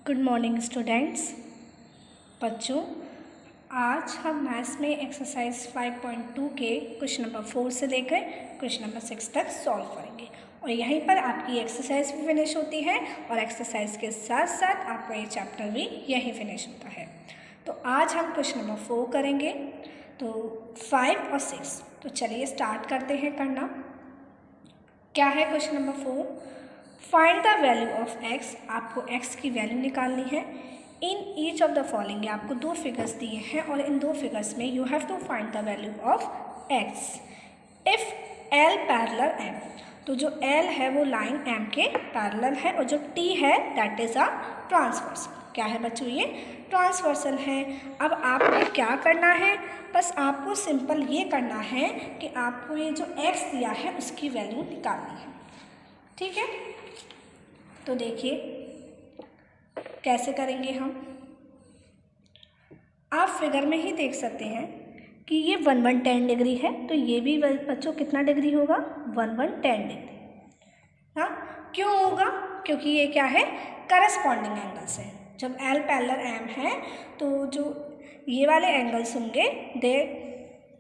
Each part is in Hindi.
Good morning students. बच्चों, आज हम मैथ्स में एक्सरसाइज 5.2 के क्वेश्चन नंबर 4 से लेकर क्वेश्चन नंबर 6 तक सॉल्व करेंगे और यहीं पर आपकी एक्सरसाइज भी फिनिश होती है और एक्सरसाइज के साथ साथ आपका ये चैप्टर भी यहीं फिनिश होता है। तो आज हम क्वेश्चन नंबर 4 करेंगे, तो 5 और 6। तो चलिए स्टार्ट करते हैं करना। क्या है question number 4? Find the value of x. आपको एक्स की वैल्यू निकालनी है in each of the following. आपको दो फिगर्स दिए हैं और इन दो फिगर्स में you have to find the value of x if L parallel M. तो जो एल है वो लाइन एम के पैरेलल है और जो टी है दैट इज अ ट्रांसवर्सल। क्या है बच्चों? ये ट्रांसवर्सल है। अब आपको क्या करना है? बस आपको सिंपल ये करना है कि आपको ये जो एक्स दिया है उसकी वैल्यू निकालनी है। ठीक है, तो देखिए कैसे करेंगे हम। आप फिगर में ही देख सकते हैं कि ये 110 डिग्री है, तो ये भी बच्चों कितना डिग्री होगा? 110 डिग्री। हाँ, क्यों होगा? क्योंकि ये क्या है? करस्पॉन्डिंग एंगल्स है। जब एल पैरेलल एम है तो जो ये वाले एंगल्स होंगे दे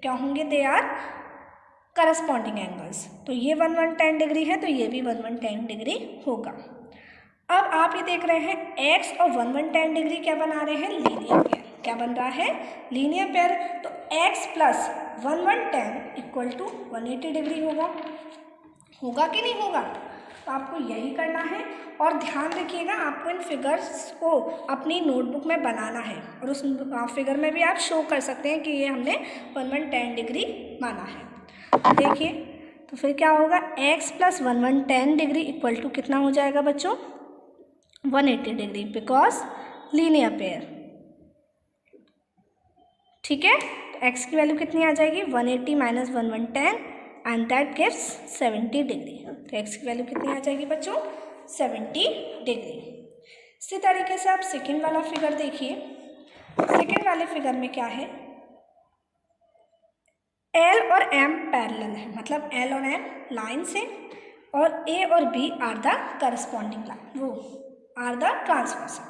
क्या होंगे? They are corresponding angles. तो ये 110 डिग्री है तो ये भी 110 डिग्री होगा। अब आप ये देख रहे हैं एक्स और 110 डिग्री क्या बना रहे हैं? Linear pair. क्या बन रहा है? Linear pair. तो X plus 110 equal to 180 degree होगा। होगा कि नहीं होगा? तो आपको यही करना है और ध्यान रखिएगा आपको इन फिगर्स को अपनी नोटबुक में बनाना है और उस फिगर में भी आप शो कर सकते हैं कि ये हमने 110 डिग्री माना है। देखिए तो फिर क्या होगा? x plus 110 degree equal to कितना हो जाएगा बच्चों? 180 डिग्री, बिकॉज लीनियर पेयर। ठीक है, तो x की वैल्यू कितनी आ जाएगी? 180 minus 110 and that gives 70 degree. तो x की वैल्यू कितनी आ जाएगी बच्चों? 70 डिग्री। इसी तरीके से आप सेकेंड वाला फिगर देखिए। सेकेंड वाले फिगर में क्या है? L और M पैरेलल है, मतलब L और M लाइन से और A और B are the corresponding line, वो आर द ट्रांसवर्सल।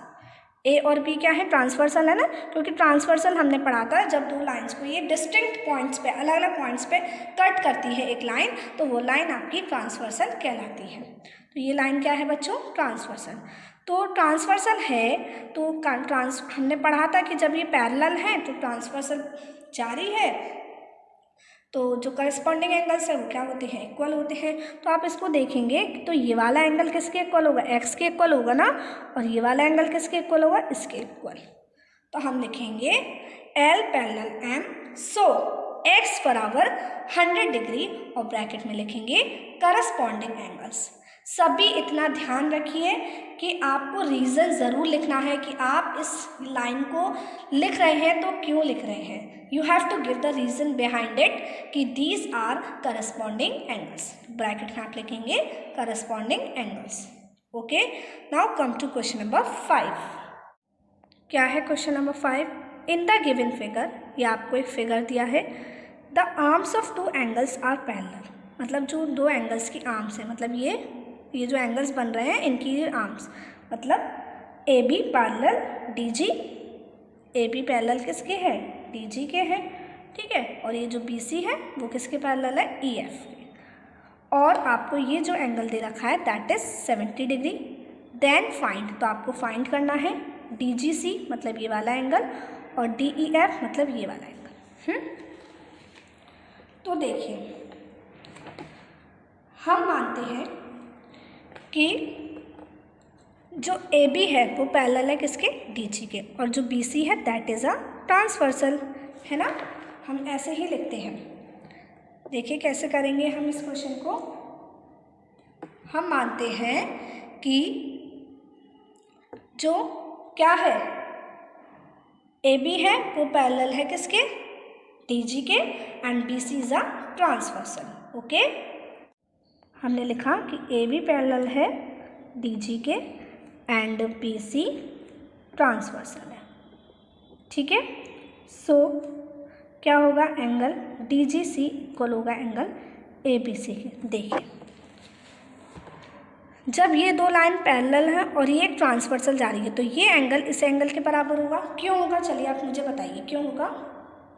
A और B क्या है? ट्रांसवर्सल है ना, क्योंकि ट्रांसवर्सल हमने पढ़ा था जब दो लाइंस को ये डिस्टिंक्ट पॉइंट्स पे, अलग अलग पॉइंट्स पे कट करती है एक लाइन, तो वो लाइन आपकी ट्रांसवर्सल कहलाती है। तो ये लाइन क्या है बच्चों? ट्रांसवर्सल। तो ट्रांसवर्सल है तो हमने पढ़ा था कि जब ये पैरेलल है तो ट्रांसवर्सल जारी है, तो जो करस्पॉन्डिंग एंगल्स है वो क्या होते हैं? इक्वल होते हैं। तो आप इसको देखेंगे तो ये वाला एंगल किसके इक्वल होगा? एक्स के इक्वल होगा ना, और ये वाला एंगल किसके इक्वल होगा? इसके इक्वल। तो हम लिखेंगे एल पैरेलल एम, सो एक्स बराबर 100 डिग्री और ब्रैकेट में लिखेंगे करस्पॉन्डिंग एंगल्स। सभी इतना ध्यान रखिए कि आपको रीज़न ज़रूर लिखना है कि आप इस लाइन को लिख रहे हैं तो क्यों लिख रहे हैं। You have to give the reason behind it कि these are corresponding angles. Bracket में आप लिखेंगे corresponding angles. Okay, now come to question number 5। क्या है question number 5? In the given figure, ये आपको एक फिगर दिया है, the arms of two angles are parallel. मतलब जो दो एंगल्स की आर्म्स है, मतलब ये जो एंगल्स बन रहे हैं इनकी आर्म्स, मतलब A B parallel D G. A B parallel किसके है? डी जी के हैं। ठीक है, और ये जो बी सी है वो किसके पैरेलल है? ई एफ के। और आपको ये जो एंगल दे रखा है that is 70 degree. Then find, तो आपको फाइंड करना है डी जी सी मतलब ये वाला एंगल और डी ई एफ मतलब ये वाला एंगल। तो देखिए हम मानते हैं कि जो ए बी है वो पैरेलल है किसके? डी जी के, और जो बी सी है दैट इज़ अ ट्रांसवर्सल, है ना। हम ऐसे ही लिखते हैं। देखिए कैसे करेंगे हम इस क्वेश्चन को। हम मानते हैं कि जो क्या है ए बी है वो पैरेलल है किसके? डी जी के, and B C is a transversal. Okay, हमने लिखा कि ए बी पैरेलल है डी जी के एंड बी सी ट्रांसवर्सल है। ठीक है, सो क्या होगा? एंगल डी जी सी इक्वल होगा एंगल ए बी सी के। देखिए जब ये दो लाइन पैरेलल हैं और ये एक ट्रांसवर्सल जा रही है तो ये एंगल इस एंगल के बराबर होगा। क्यों होगा, चलिए आप मुझे बताइए क्यों होगा।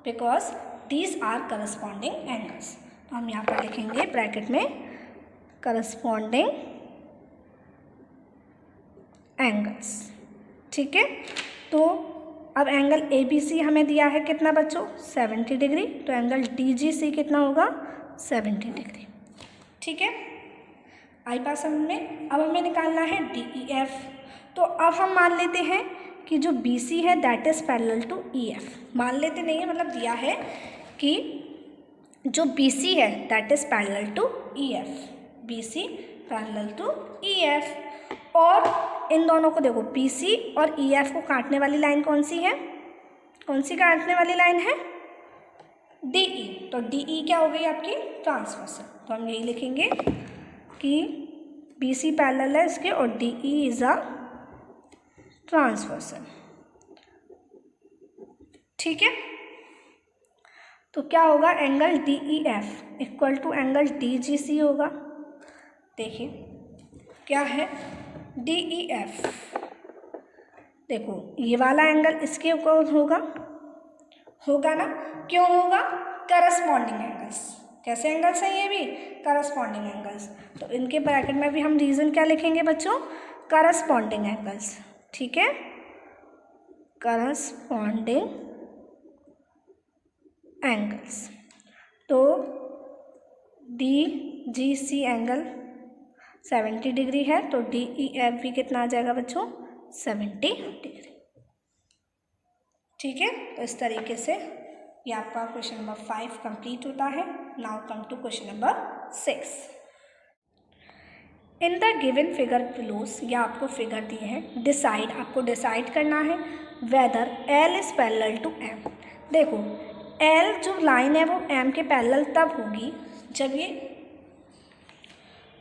Because these are corresponding angles. तो हम यहाँ पर लिखेंगे ब्रैकेट में करस्पॉन्डिंग एंगल्स। ठीक है, तो अब एंगल ABC हमें दिया है कितना बच्चों, 70 डिग्री। तो एंगल DGC कितना होगा, 70 डिग्री। ठीक है, आई बात समझ में। अब हमें निकालना है DEF। तो अब हम मान लेते हैं कि जो BC है that is parallel to EF। मान लेते नहीं है, मतलब दिया है कि जो BC है that is parallel to EF, BC parallel to EF। और इन दोनों को देखो, BC और EF को काटने वाली लाइन कौन सी है, कौन सी काटने वाली लाइन है, DE। तो DE क्या हो गई आपकी, ट्रांसवर्सल। तो हम यही लिखेंगे कि BC पैरेलल है इसके और DE इज अ ट्रांसवर्सल। ठीक है, तो क्या होगा, angle DEF equal to angle DGC होगा। देखिए क्या है, DEF देखो ये वाला एंगल इसके ऊपर होगा ना, क्यों होगा, करस्पॉन्डिंग एंगल्स। कैसे एंगल्स हैं ये भी, करस्पॉन्डिंग एंगल्स। तो इनके ब्रैकेट में भी हम रीजन क्या लिखेंगे बच्चों, करस्पॉन्डिंग एंगल्स। ठीक है, करस्पॉन्डिंग एंगल्स। तो DGC एंगल 70 डिग्री है तो DEF भी कितना आ जाएगा बच्चों, 70 डिग्री। ठीक है, तो इस तरीके से ये आपका क्वेश्चन नंबर 5 कंप्लीट होता है। Now come to question number 6। In the given figure below, या आपको फिगर दिए हैं, डिसाइड, आपको डिसाइड करना है whether L is parallel to M। देखो L जो लाइन है वो M के पैरेलल तब होगी जब ये,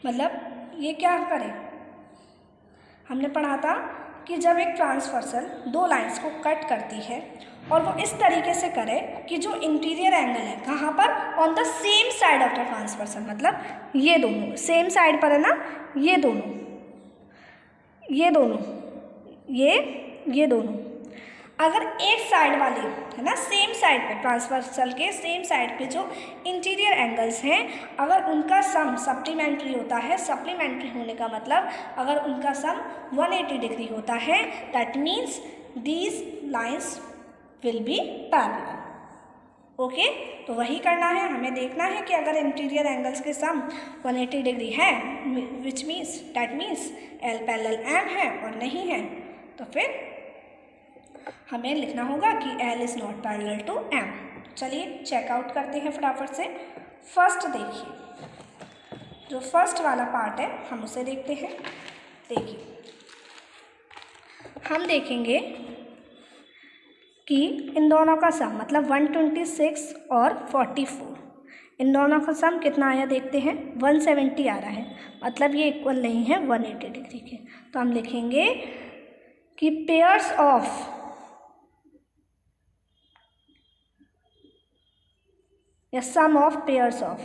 मतलब ये क्या करे, हमने पढ़ा था कि जब एक ट्रांसवर्सल दो लाइंस को कट करती है और वो इस तरीके से करे कि जो इंटीरियर एंगल है कहाँ पर, on the same side of the transversal, मतलब ये दोनों सेम साइड पर है ना, ये दोनों ये दोनों अगर एक साइड वाले है ना, सेम साइड पे, ट्रांसवर्सल के सेम साइड पे जो इंटीरियर एंगल्स हैं, अगर उनका सम सप्लीमेंट्री होता है, सप्लीमेंट्री होने का मतलब अगर उनका सम 180 डिग्री होता है, that means these lines will be parallel. Okay, तो वही करना है, हमें देखना है कि अगर इंटीरियर एंगल्स के सम 180 डिग्री है, which means that means L parallel M है और नहीं है, तो फिर हमें लिखना होगा कि L is not parallel to M। चलिए चेकआउट करते हैं फटाफट से। फर्स्ट देखिए, जो फर्स्ट वाला पार्ट है हम उसे देखते हैं। देखिए हम देखेंगे कि इन दोनों का सम, मतलब 126 और 44, इन दोनों का सम कितना आया देखते हैं, 170 आ रहा है, मतलब ये इक्वल नहीं है 180 डिग्री के। तो हम लिखेंगे कि पेयर्स ऑफ, या sum of pairs of,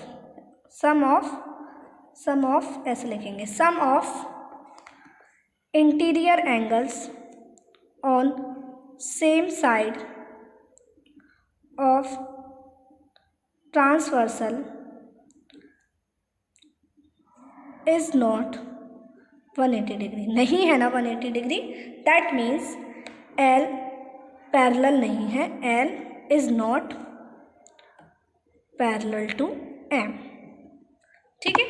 sum of ऐसे लिखेंगे, sum of interior angles on same side of transversal is not 180 degree, नहीं है ना 180 degree, that means L parallel नहीं है, L is not parallel to M। ठीक है,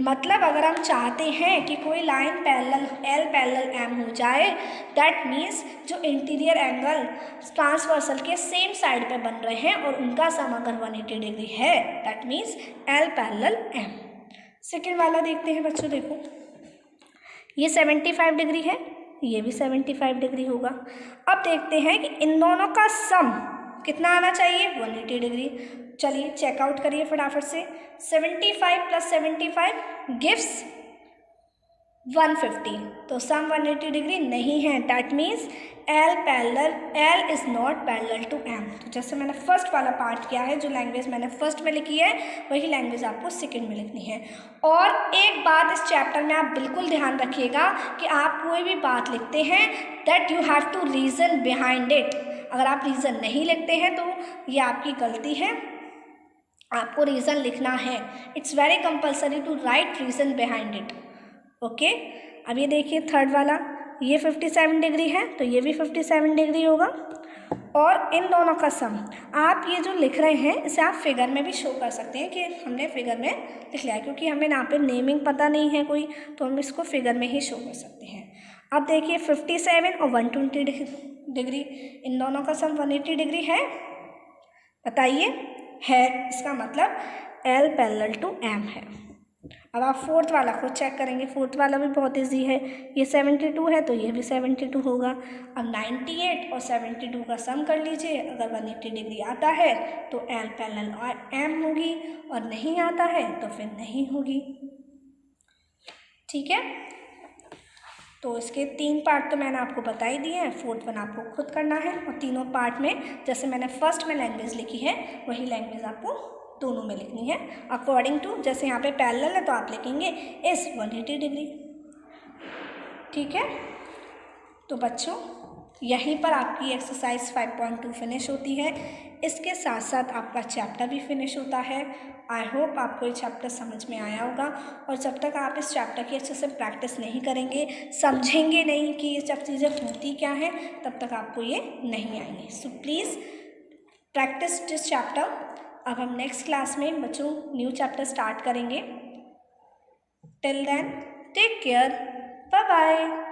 मतलब अगर हम चाहते हैं कि कोई line parallel L parallel M हो जाए, दैट मीन्स जो इंटीरियर एंगल ट्रांसवर्सल के सेम साइड पे बन रहे हैं और उनका सम अगर 180 डिग्री है, that means L parallel M। Second वाला देखते हैं बच्चों, देखो ये 75 डिग्री है, ये भी 75 डिग्री होगा। अब देखते हैं कि इन दोनों का सम कितना आना चाहिए, 180 डिग्री। चलिए चेकआउट करिए फटाफट से। 75 + 75 गिव्स 150, तो सम 180 डिग्री नहीं है। That means L is not parallel to M। तो जैसे मैंने फर्स्ट वाला पार्ट किया है, जो लैंग्वेज मैंने फर्स्ट में लिखी है वही लैंग्वेज आपको सेकंड में लिखनी है। और एक बात इस चैप्टर में आप बिल्कुल ध्यान रखिएगा कि आप कोई भी बात लिखते हैं that you have to reason behind it. अगर आप रीज़न नहीं लिखते हैं तो ये आपकी गलती है, आपको रीज़न लिखना है। It's very compulsory to write reason behind it. Okay, अब ये देखिए थर्ड वाला, ये 57 डिग्री है तो ये भी 57 डिग्री होगा। और इन दोनों का सम आप ये जो लिख रहे हैं इसे आप फिगर में भी शो कर सकते हैं कि हमने फिगर में लिख लिया है, क्योंकि हमें यहाँ पे नेमिंग पता नहीं है कोई, तो हम इसको फिगर में ही शो कर सकते हैं। अब देखिए 57 और 120 डिग्री, इन दोनों का सम 180 डिग्री है, बताइए है। इसका मतलब L पैरेलल टू M है। अब आप फोर्थ वाला खुद चेक करेंगे, फोर्थ वाला भी बहुत ईजी है। ये 72 है तो ये भी 72 होगा। अब 98 और 72 का सम कर लीजिए, अगर 180 डिग्री आता है तो L पैरेलल M होगी, और नहीं आता है तो फिर नहीं होगी। ठीक है, तो इसके 3 पार्ट तो मैंने आपको बता ही दिए हैं, फोर्थ वन आपको खुद करना है। और तीनों पार्ट में जैसे मैंने फर्स्ट में लैंग्वेज लिखी है वही लैंग्वेज आपको दोनों में लिखनी है अकॉर्डिंग टू, जैसे यहाँ पे पैरेलल है तो आप लिखेंगे इस 180 डिग्री। ठीक है, तो बच्चों यहीं पर आपकी एक्सरसाइज 5.2 फिनिश होती है। इसके साथ साथ आपका चैप्टर भी फिनिश होता है। आई होप आपको ये चैप्टर समझ में आया होगा, और जब तक आप इस चैप्टर की अच्छे से प्रैक्टिस नहीं करेंगे, समझेंगे नहीं कि ये सब चीज़ें होती क्या हैं, तब तक आपको ये नहीं आएंगे। So please practise this chapter. अब हम नेक्स्ट क्लास में बच्चों न्यू चैप्टर स्टार्ट करेंगे। Till then take care, bye bye.